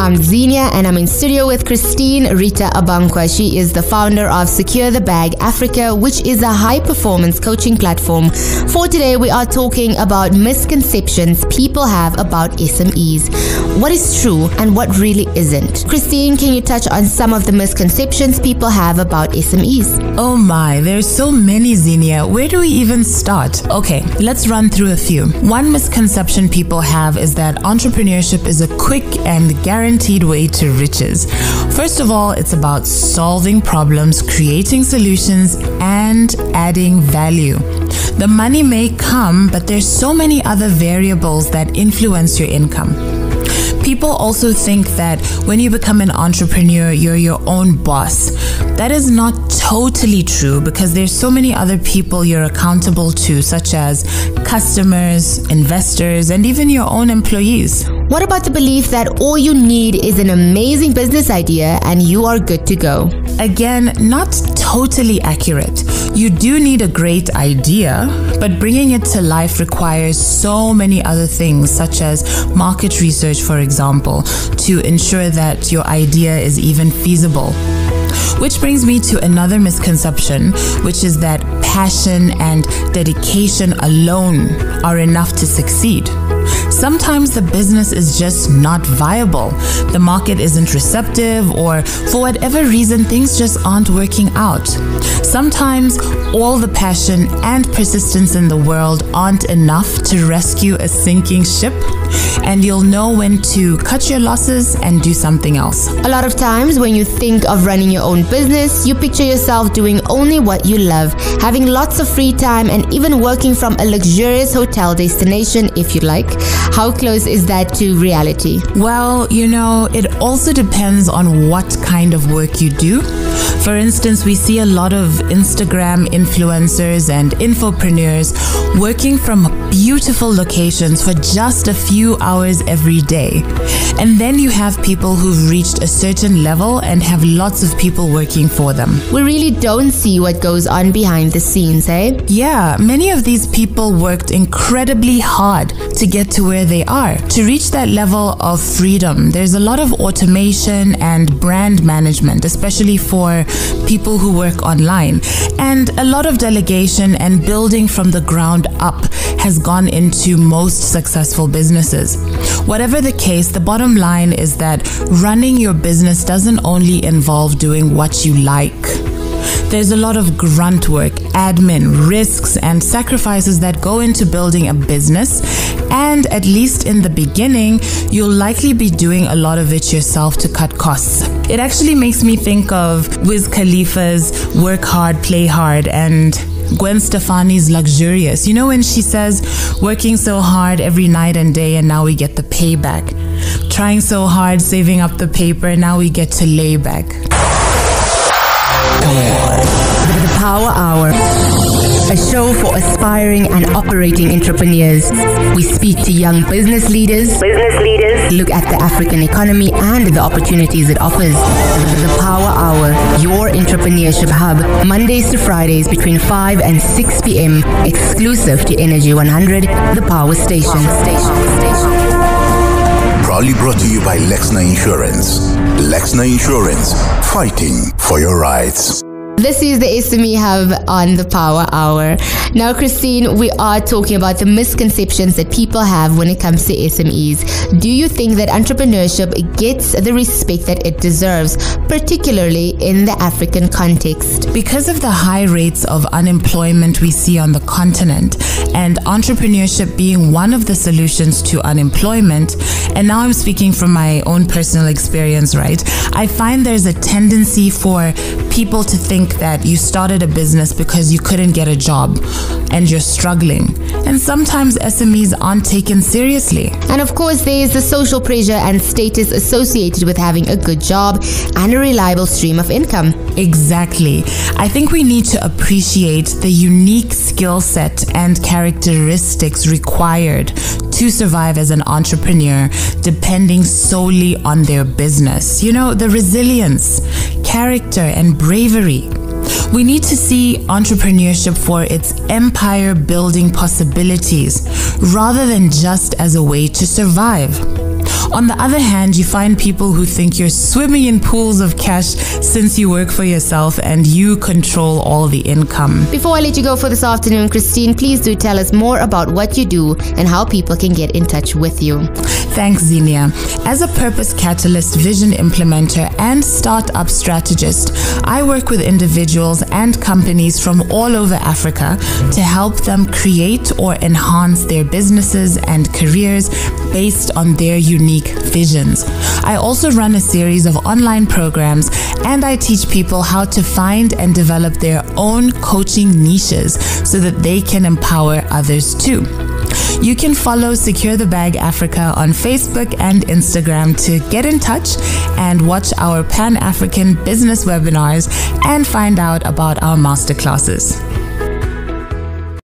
I'm Xenia and I'm in studio with Christine Rita Abankwa. She is the founder of Secure the Bag Africa, which is a high-performance coaching platform. For today, we are talking about misconceptions people have about SMEs. What is true and what really isn't? Christine, can you touch on some of the misconceptions people have about SMEs? Oh my, there's so many, Xenia. Where do we even start? Okay, let's run through a few. One misconception people have is that entrepreneurship is a quick and guaranteed way to riches. First of all, it's about solving problems, creating solutions, and adding value. The money may come, but there's so many other variables that influence your income. People also think that when you become an entrepreneur, you're your own boss. That is not totally true because there's so many other people you're accountable to, such as customers, investors, and even your own employees. What about the belief that all you need is an amazing business idea and you are good to go? Again, not totally accurate. You do need a great idea, but bringing it to life requires so many other things, such as market research, for example, to ensure that your idea is even feasible. Which brings me to another misconception, which is that passion and dedication alone are enough to succeed. Sometimes the business is just not viable. The market isn't receptive, or for whatever reason, things just aren't working out. Sometimes all the passion and persistence in the world aren't enough to rescue a sinking ship, and you'll know when to cut your losses and do something else. A lot of times when you think of running your own business, you picture yourself doing only what you love, having lots of free time, and even working from a luxurious hotel destination if you like. How close is that to reality? Well, it also depends on what kind of work you do. For instance, we see a lot of Instagram influencers and infopreneurs working from beautiful locations for just a few hours every day. And then you have people who've reached a certain level and have lots of people working for them. We really don't see what goes on behind the scenes, eh? Yeah, many of these people worked incredibly hard to get to where they are. To reach that level of freedom, there's a lot of automation and brand management, especially for people who work online. And a lot of delegation and building from the ground up has gone into most successful businesses. Whatever the case, the bottom line is that running your business doesn't only involve doing what you like. There's a lot of grunt work, admin, risks, and sacrifices that go into building a business. And at least in the beginning, you'll likely be doing a lot of it yourself to cut costs. It actually makes me think of Wiz Khalifa's Work Hard, Play Hard, and Gwen Stefani's Luxurious. You know when she says, working so hard every night and day and now we get the payback. Trying so hard, saving up the paper, and now we get to lay back. The Power Hour, a show for aspiring and operating entrepreneurs. We speak to young business leaders, look at the African economy and the opportunities it offers. The Power Hour, your entrepreneurship hub, Mondays to Fridays between 5 and 6 p.m. exclusive to Energy 100, the power station. Proudly brought to you by Lexner Insurance. Lexner Insurance, fighting for your rights. This is the SME Hub on the Power Hour. Now, Christine, we are talking about the misconceptions that people have when it comes to SMEs. Do you think that entrepreneurship gets the respect that it deserves, particularly in the African context? Because of the high rates of unemployment we see on the continent, and entrepreneurship being one of the solutions to unemployment, and now I'm speaking from my own personal experience, right? I find there's a tendency for people to think that you started a business because you couldn't get a job and you're struggling. And sometimes SMEs aren't taken seriously. And of course, there is the social pressure and status associated with having a good job and a reliable stream of income. Exactly. I think we need to appreciate the unique skill set and characteristics required to survive as an entrepreneur, depending solely on their business. The resilience, character, and bravery. We need to see entrepreneurship for its empire-building possibilities rather than just as a way to survive. On the other hand, you find people who think you're swimming in pools of cash since you work for yourself and you control all the income. Before I let you go for this afternoon, Christine, please do tell us more about what you do and how people can get in touch with you. Thanks, Xenia. As a purpose catalyst, vision implementer, and startup strategist, I work with individuals and companies from all over Africa to help them create or enhance their businesses and careers based on their unique visions. I also run a series of online programs, and I teach people how to find and develop their own coaching niches so that they can empower others too. You can follow Secure the Bag Africa on Facebook and Instagram to get in touch and watch our Pan-African business webinars and find out about our masterclasses.